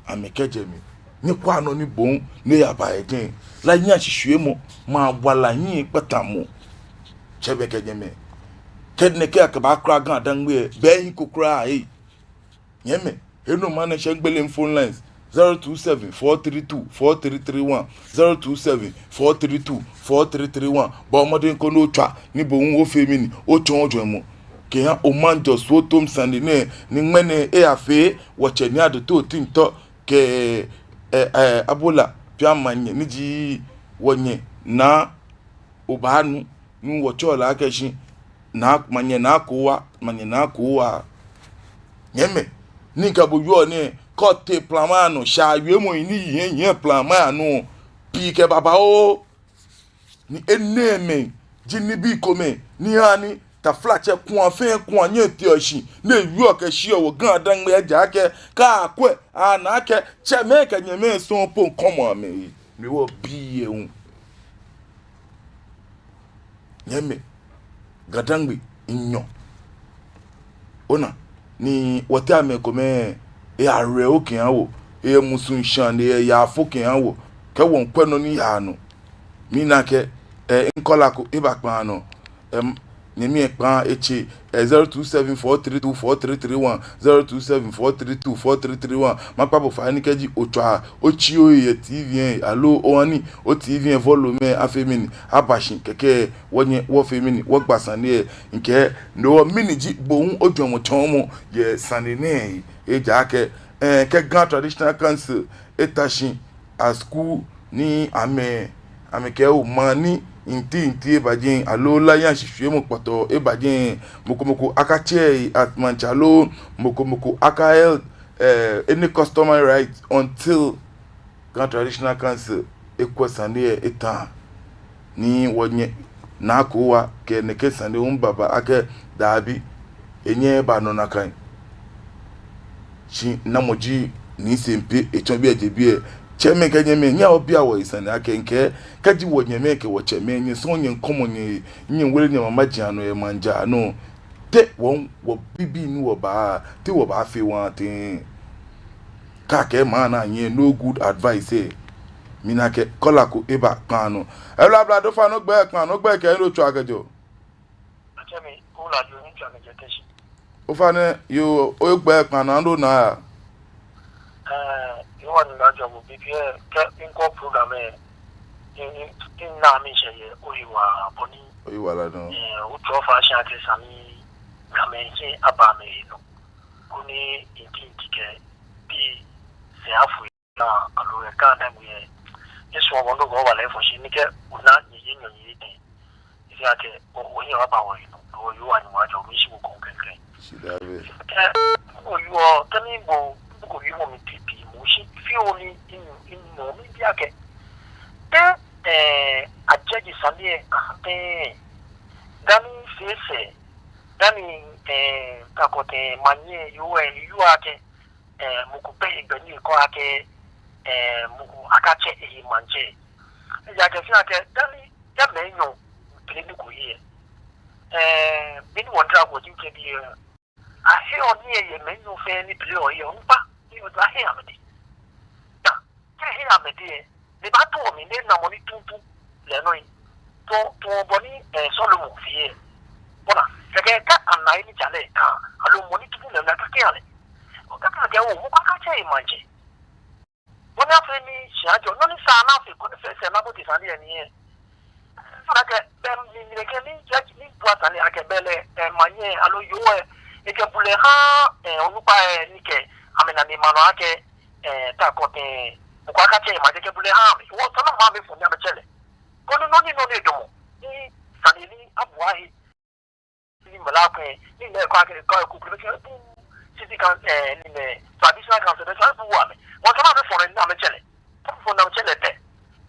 amekeje mi ni kwa no ni bon ne yaba eden la yin ahihwe mo ma wala yin patamo chebekeje me kedne ke akaba kra gan adangbe be yin kokra yeme eno man shengbele phone lines 027-432-4331 027-432-4331 ba modern ko no twa ni bo wo femini o chon ojo mo ke ha o man just wo tom sande ne ni ngmene afe wo che ni adoto tinto ke abola pia manye ni ji wonye na obanu nu wo chola akeshi na manye na kowa yeme ni ka bo yo ni kote plamano sha yemo ni yen plamano pi ke baba o ni eneme jini bi kome ni hani ta flache ku afen ku anye ti oshi na yu ke shi o gan adan me ja ke ka akwe ana ke che me ke nyeme so po komo me mi wo bi ehun nyeme gadangbe inyo ona ni wata me kome are okin awo musun shan ya fokin awo ke won kweno ni ya no mi na ke nkola ko ibakpan no ni mi ekpan echi 027-432-4331 027-432-4331 makpabo fa ni keji otwa ochi oye tv alo oni o tv volume afemini abashin keke wonye wo femini wo gbasan ni nke no miniji bohun ojomo chomo ye sanine eja ke Grand Traditional Council etashin a school ni ame ke o mani inti ebajin alo layan sisue mo pato ebajin mokomoko akache at manchalo mokomoko aka any customary right until Grand Traditional Council ekwasande etan ni wonye na kowa ke neke sande baba ake dabi enye ba no nakan chi na moji ni sempe eton bi ejebi cheme kenye me nya obi awo isane akenke kaji wonyeme ke wo cheme nyi so nyi nkomo nyi wele nyi mama jiano e manja no te won wo bibi ni wo ba te wo ba fe wan tin ka ke mana nyi no good advice mina ke kola ko eba panu e bla bla do fa no gbe pan no gbe ke no tu agejo achemi o la jo ni tu agejo teshi o fa ne yo o gbe pan na ndo na you want to job be ke inko program in na mi se ye oyiwa la no o to fa sha ke sami kamenje aba me no kuni intike bi se afu na alo e ka na mu ye yeso wo ndo go wale fo shi ni ke una ni yin ni ti isi ake o yin aba wo no o yu ani wa jo mi shi ko konkrete shi da be o yu o tani bo ko yu mo mi ti shi fi oni in no mi bi ake ajeji sandie ate dani fese dani takote manye yu ake mukupe igbeni ko ake muku akache e manje ya ke fi ake dani ya menyo pleni ko ye bini wondra go din ke bi a he oni ye menyo fe ni ple o ye npa ni o da he amedi he amedi ni ba to mi ne na mo ni tuntu le no yi to boni solomo fie bona ke ka anai ni jale ka alo mo ni tuntu le na ka ke ale o ka ka ja wo mo ka che manje bona fe ni shajo no ni sa na fe ko fe se na bo ti sa ni e fara bele manye alo yoe eke bule ha onupa nike amena ni mano ake ta kote kwa kache ma eke bule ha wo tona ma me funya bechele kono no ni domo ni sanili abuahi ni malakwe ni le kwa ke kwa ku ku ke sisi kan ni me traditional council de sa buwa me wo tona me fone na bechele fone na bechele te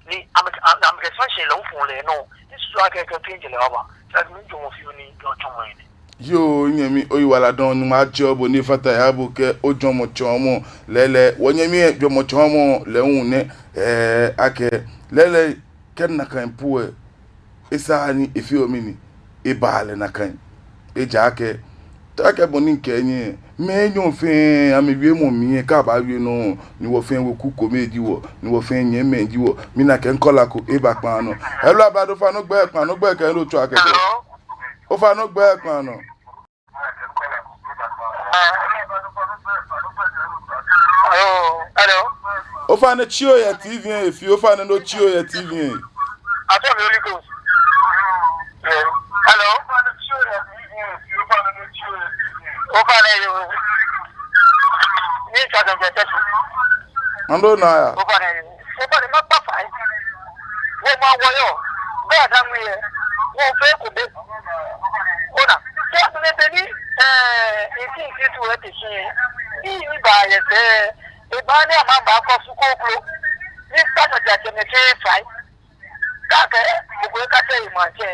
ni am ke sanche lo fone no ni so ake ke pinjele oba sa mi jomo fi ni do chomo ni yo nyemi oyiwala don ni ma job ni fata ya bu ke ojomo chomo lele wonyemi jomo chomo lehun ne ake lele ken na kan puwe isa ni efi omini ibale na kan eja ake take boni kenye menyo fin amiwie mo mi ka ba wie no ni wo fin wo ku komedi wo ni wo fin yen menji wo mi na ken kola ko e ba pan no elo abado fa no gbe ken lo tu akeke o fa no gbe pan no hello o fa na chio ya TV efi o fa na no chio ya TV ato mi oli go hello o fa na yo ni sa don je tesu ando na ya o fa na ma pa fa wo ma wo yo be da mu ye wo fe ko be ona so ne be ni iti tu e ti se ni ba ye se e ba ni ama ba ko su ko klo ni sa ta ja je ne ke fai ka ke mo ko ka te ma je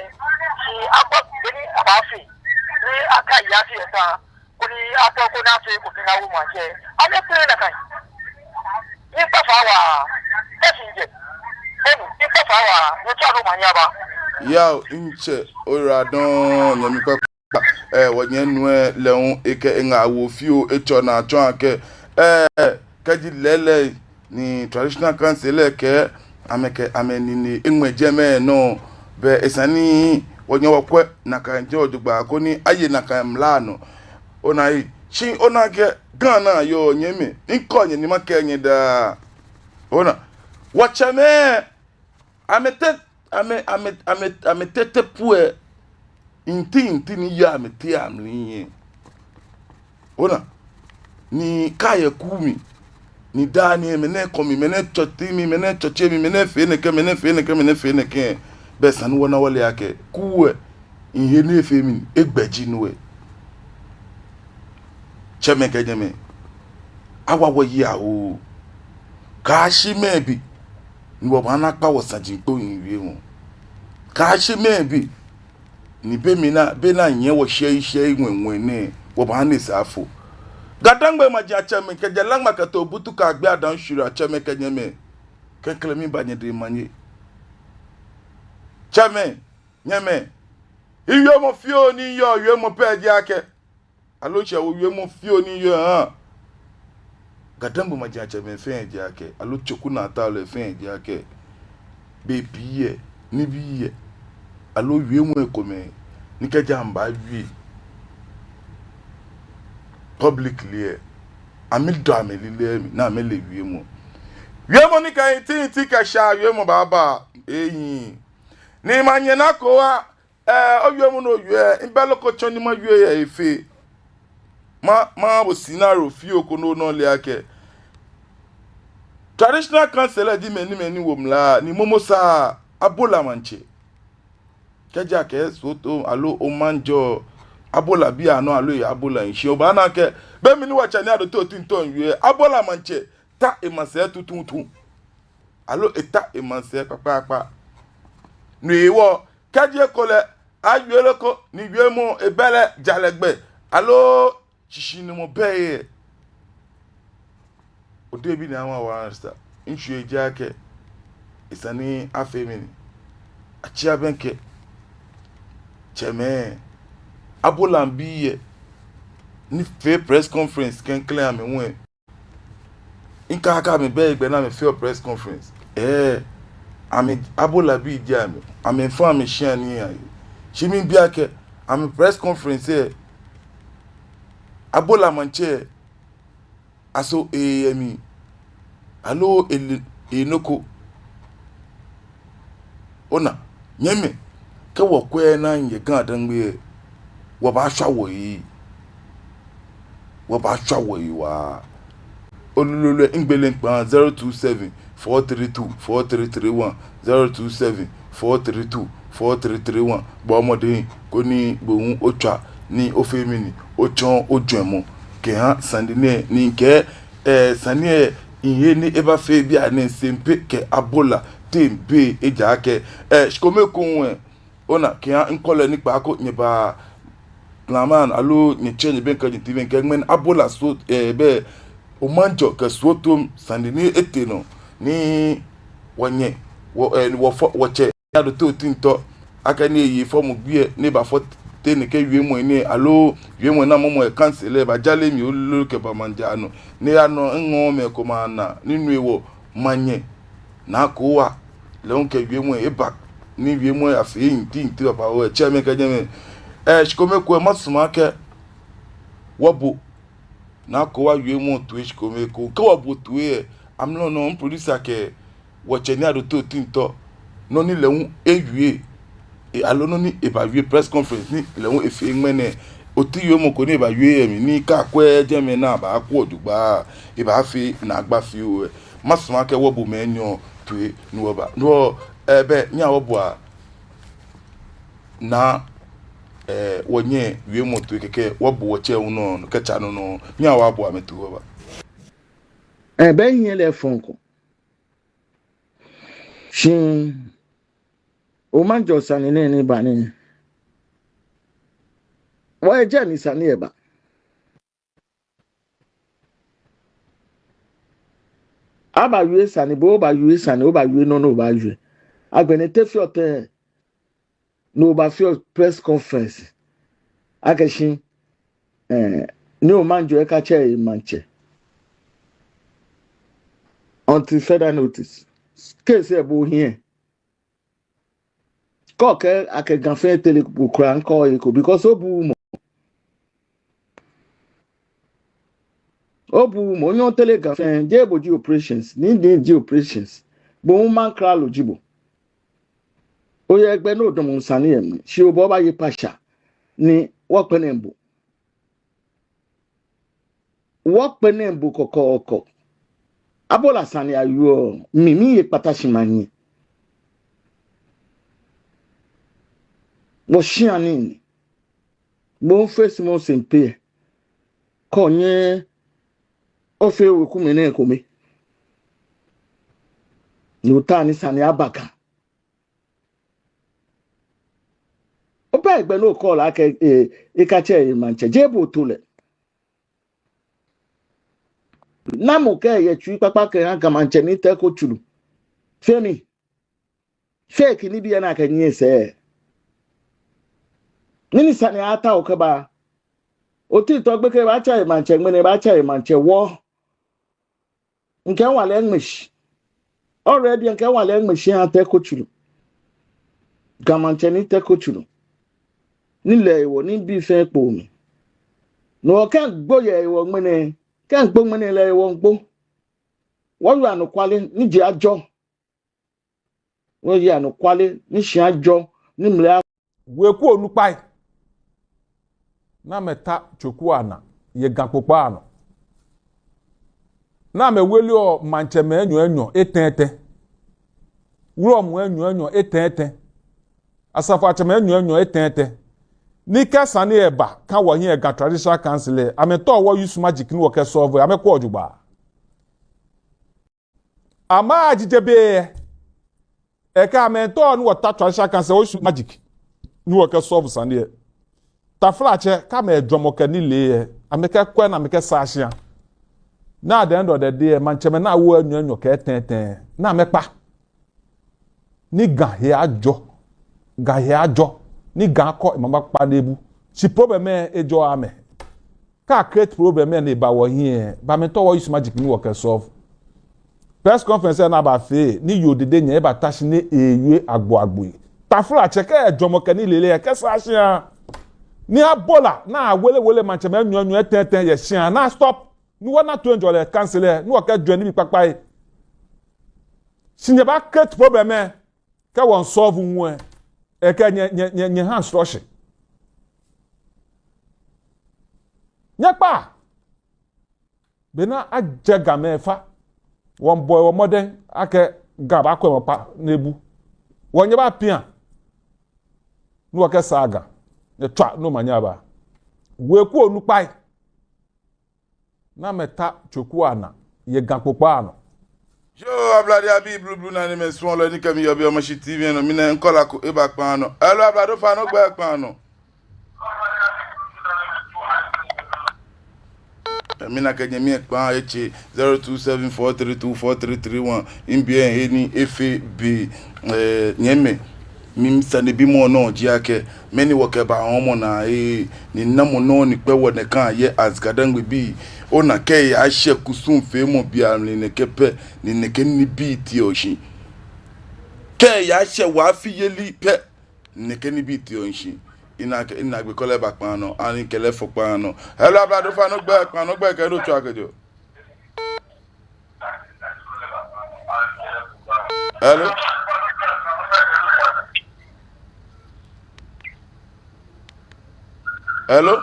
si akwa be ni aba fi ni aka ya ti e ta ko ni ato ko na fi ko na wo ma je ane pe na kai ni pa fa wa e si je ni pa fa wa no cha ro ma nya ba ya inche oradon nyemi kwa wonye nu lehun eke nga wo fio echo na acho ake kaji lele ni traditional council ke ameke ameni ni enweje me no be esani wonye wokwe na kanje odugba ko ni aye na kan mlano ona yi chi ona ke gana yo nyemi nkonye ni makenye da ona wachame ametete pue inti ni ya amete amliye ona ni kaya kumi ni dani mene komi mene chotimi mene chochemi mene feneke besan wona wale yake kuwe ihe ne femi egbeji nuwe chemeke nyeme awawo ya o kashi mebi ni wo bana pa wosanjin po inwe won kashi mebi ni be na yen wo she iwenwen ne wo ba na safo gadangbe ma ja cheme ke jalang ma ka to butu ka gbe adan shuru a cheme ke nyeme ke klemi ba nye de manye cheme nyeme iyo mo fio ni yo mo pe je ake alo che wo yo mo fio ni yo ha gadangbe ma ja cheme fe je ake alo choku na ta le fe je ake baby ye ni bi ye alo wie mu ekome ni ke jamba wie publicly amido amelile na amele wie mu ni ka ti ka sha wie mu baba eyin ni manye na ko wa o wie mu no wie mbelo ko choni ma wie ya efe ma bo sinaro fi okono no le ake traditional council di meni wo mla ni momosa abola manche keja ke soto alo o manjo abola bi ano alo ya abola nshi oba na ke be mi ni wacha ni ado to tinton wie abola manche ta emanse tutuntu alo eta emanse papa nu iwo keje kole ayeloko ni wie mo ebele jalegbe alo chichi ni mo beye o debi ni awon wa sta nshi eje ake isani afemini achia benke cheme abola mbiye ni fe press conference ken clear me won inka aka me be igbe na me fe press conference ami abola bi di ami ami fun ami share ni ayi shi mi bi ake ami press conference abola manche aso emi alo enoko ona nyeme ke wo kwe na nye gan dangbe wo ba hwa wo yi wa olulule ngbele npa 027 432 4331 027 432 4331 bo ọmọdé kò ní gbohun otwa ní ofemini ochon ojuemo ke ha sandine ní ke sanie iye ni eba fe bi a sempe ke abola tembe eja ke shikome kunwe ona ke ha nkole ni pa ko nyeba Glaman alo ni change ben ka TV nke men abola so be o manjo ka sotom sandini eteno ni wanye wo che ya do to tinto aka ni yi form gbe ni ba fo te ni ke wi mo ni alo wi mo na mo mo cancel ba jale mi o lo ke ba manja no ni ano nwo me ko ma na ninu ewo manye na ko wa le on ke wi mo e ba ni wi mo afi yin ti ba o che me ka je me shikome ko masuma ke wabo na ko wa wi mo to shikome ko wabo to e amlo no producer ke wo che ni ado to tinto no ni lehun ewie alo no ni e ba wi press conference ni lehun efi nmene oti yo mo ko ni e ba wi emi ni ka ko je me na ba ko odugba e ba fi na agba fi o masuma ke wabo me nyo to e no ba no ebe nya wabo a na wonye wie moto keke wabo wo che uno kacha no nya wabo ametu ba ben yin le fonko shin o manjo sanene ni ba ni wa eja ni sane ba aba wie sane bo ba wie sane o ba wie no ba wie agbene tefi ote no ba fi press conference akeshin ni o manjo e ka che manche until further notice case e bo here ko ke akegan fe tele kura nko e ko because obu mo nyon tele gan fe je boji operations ni di operations bo man kra lojibo oye egbe no dum sani em si obo ba ye pasha ni wopenembu kokoko abola sani ayo mimi ye patashi mani mo shiani bo face mo sempe konye ofe weku mene komi ni utani sani abaka oba egbe no call ake ikache manche jebo tole namu ke ye tui papa ke anga manche ni te ko chulu femi fake ni bia na ka nyi se nini sani ata okeba oti to gbe ke ba cha manche ngene ba cha manche wo nke wale english already nke wale english ya te ko chulu gamanche ni te ko chulu nílẹ̀ ìwọ̀ ní bí fẹ́ pò mí no kan gboye ìwọ̀ ngene kan gbo ngene le ìwọ̀ ngbo wọ́n yọ ànùkwálé níjì àjọ wọ́n yọ ànùkwálé níṣì àjọ nímlẹ̀ weku onupai na meta choku ana ye ganpopa ano na me weli o manche me enyo etete wuro mu enyo etete asafa che me enyo etete ni kasa ni eba ka wo hin ega traditional council ameto wo use magic ni wo ke solve amekọ ojugba ama ajijebe e ka ameto ni wo ta traditional council wo use magic ni wo ke solve sane ta flache ka me dwomoka ni le ameka kwa na ameka sashia na at the end of the day mancheme na wo anyo ke tenten na mepa ni gahe ajo ni gan ko mama pa nebu si problem ejo ame ka create problem na ba wo here ba me to wo use magic ni wo ke solve press conference na ba fe ni yodede nya e ba tashi ne ewe agbo tafura cheke ejomo ke ni lele ke sashia ni abola na wele manche me nyo tenten ye shia na stop ni wona to enjoy le cancel ni wo ke jo ni bi papa e sinye ba create problem ke won solve nwo eka nye ha structure Nyapa. Bena ajega mefa. One boy or modern ake gaba kwa pa nebu. Wanyaba pia. No ake saga. Ne twa no manyaba. Weku onupai. Na meta choku ana. Ye ganpopa ano. Yo ablade abi blue na ni me swon lo ni kemi yo bi o machi TV no mi na nkola ko e ba pan no. Hello ablado fa no gba pan no. Mina kenye mi ekpan eche 0274324331 imbie eni FB nyeme mi sane bi mo no ji ake many work ba homo na ni namo no ni pe wo ne kan ye asgadangbe bi ona ke ya hye kusum fe mo bia ne kepe ni ne ken ni bi ti oshi ke ya hye wa fi yeli pe ne ken ni bi ti oshi ina gbe kole ba pan no ani kele fo pan no hello ablado fa no gbe pan no gbe ke do tu akejo hello hello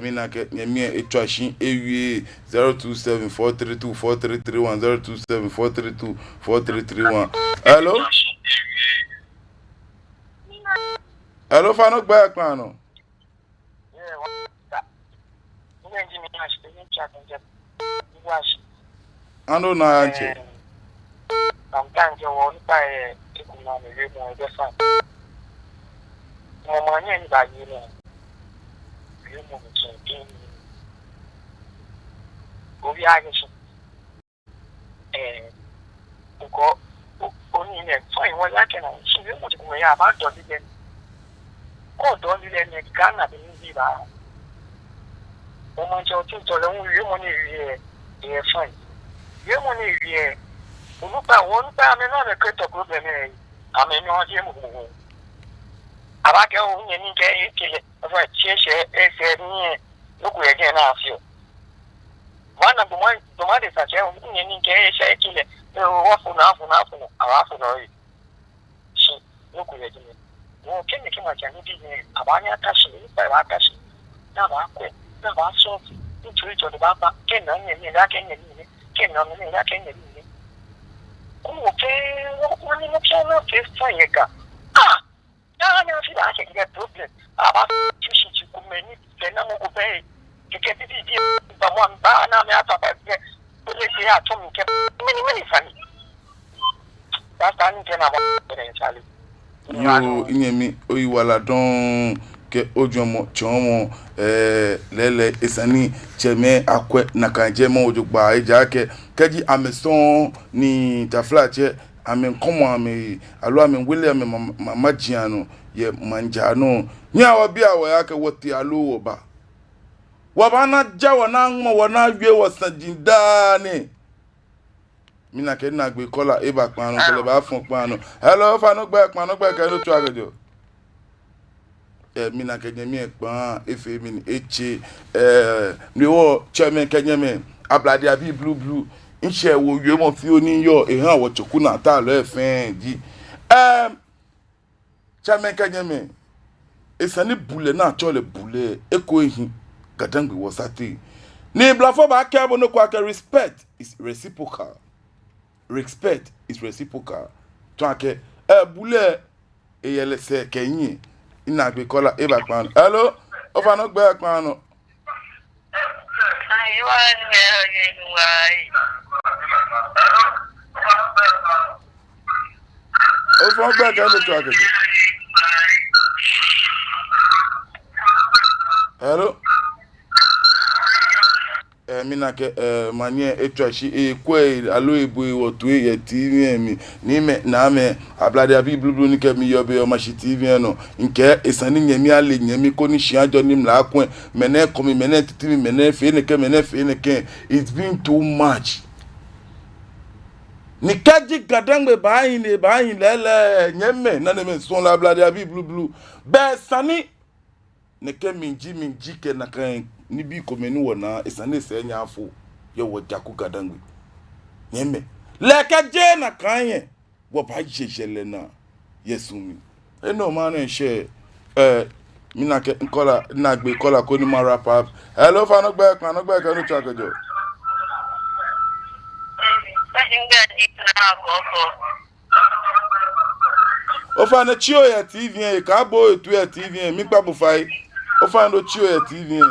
mina ke nyemi etwashin ewie 0274324331 0274324331 hello hello fano gba pan no ando na anche amtanje won pa ikuna me we mo de fa mo manye ni ba yi no we mo ke tin obi age so ko oni ne fa won la ke na so we mo ti ko ya ba do di ko do di le ne Ghana de ni ba o mo jo ti to le we mo ni ye fa ye mo ni ye olupa won pa me no le create problem e ame no je mo abake o nye ni ke ikele fo chiche ese ni loku ye je na afio wana bo de sa che o nye ni ke ese ikele wo fu na awafu no yi shi loku ye je wo kene ke ma cha ni bi ni abanya ta shi ni pa ba ta shi na ba ko na ba so ni churi jo de ba ke na ni la ke ni ke na ni la ke ni como que wọ́n ní kí wọ́n fi fún yẹn ga náà ni wọ́n fi láti ṣe problem àbá ṣíṣe ti kú mẹ́ ní ìfẹ́ náà mo kò bẹ́ẹ̀ gẹ́gẹ́ bí bí ìgbà wọn bá náà mi àtàbà ẹgbẹ́ ó lè ṣe àtúnmí kẹ́ mẹ́ni fani dáta ní jẹ́ náà wọ́n bẹ̀rẹ̀ ìsàlẹ̀. yo inyemi oyiwala don ke ojomo chomo lele esani cheme akwe nakanje mo ojugba eja ke keji ameson ni taflache amen komo ame alo amen wele ame majiano ye manjano nyawa bia wa yake woti alo wo ba wabana jawa na ngmo wana gbe wasajindane mina ke na gbe kola eba panu kele ba fun panu hello fa no gbe panu gbe ke no tu agejo mina kenyemi ekpan efe mi eche mi wo chairman kenyemi ablade abi blue nse wo wie mo fi oni yo ehan wo choku na ta lo efen ji chairman kenyemi esani bule na chole bule eko ehin gadangbe wo sati ni blafo ba ke bo no kwa ke respect is reciprocal to ake bule eyele se kenyin ina gbe kola eba pan hello o fa no gbe pan no ai wa ni wai o fa gbe kan do to akete hello mina ke manye etwashi ekwe alo ebo wotu ye TV mi ni me na me ablade abi blue ni ke mi yo be o machi TV no nke esani nyemi ale nyemi ko ni shiajo ni mla akun mene komi mene titimi mene fe ne ke it's been too much ni kaji gadangbe ba yin lele nyeme na ne me son la ablade abi blue be sani ne ke minji ke na kan ni bi komenu wona esane se nyafo ye wo jaku gadangwe nyeme leka je na kanye wo ba jejele na yesumi eno ma na she mina ke nkola na gbe kola ko ni ma wrap up hello fa no gbe kan no chakojo o fa na chio ya TV e ka bo etu ya TV e mi pa bu fai o fa no chio ya TV e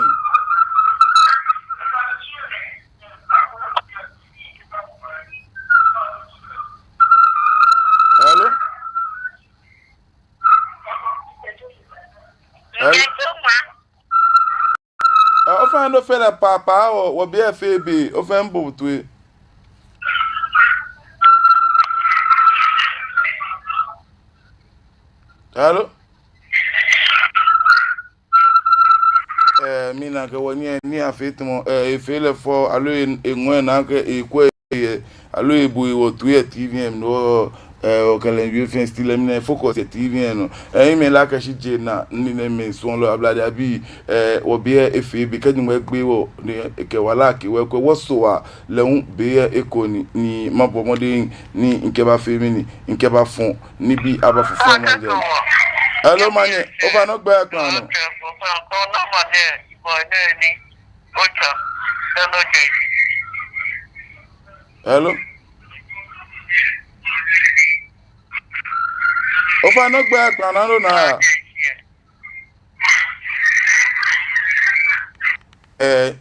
hello o fa no fela papa o bi FB o fa mbo tu hello mina ke woni ni afetmo efele fo alo enwe na ke ekwe alo ebu wo tu e TVM no o kale bi fin style mina focus e TVM no me la ka shije na ni ne me so lo ablade abi obi FB ka ni we gbe wo ni ke wala ki we ko wo so wa lehun be ekoni ni mabomode ni nke ba fe mi ni nke ba fun ni bi aba fufu mo je hello manye o fa no gba kan no hello o fa no gba kan no na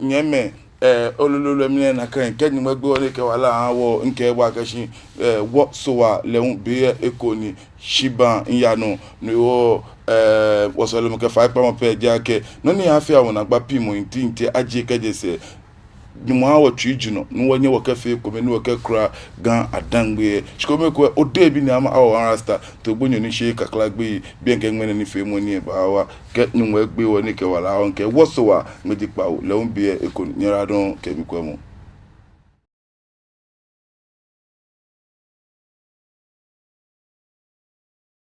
nyeme olululu mi na kan ke ni mo gbe wole ke wala awo nke gba kashin wo so wa lehun be ekoni shiban nyano ni wo wasolo mo ke fa pa mo pe dia ke no ni afia wona gba pi mo nti aje ke je se ni mo awo trijino no wonye wo ka fe ko me no ka kra gan adangbe shikome ko o de bi ni ama awo rasta to gbonyo ni she kakla gbe bi nke ngene ni fe mo ni ba wa ke ni mo gbe wo ni ke wala on ke wo so wa me di pa o le on bi e ko nyara don ke mi ko mo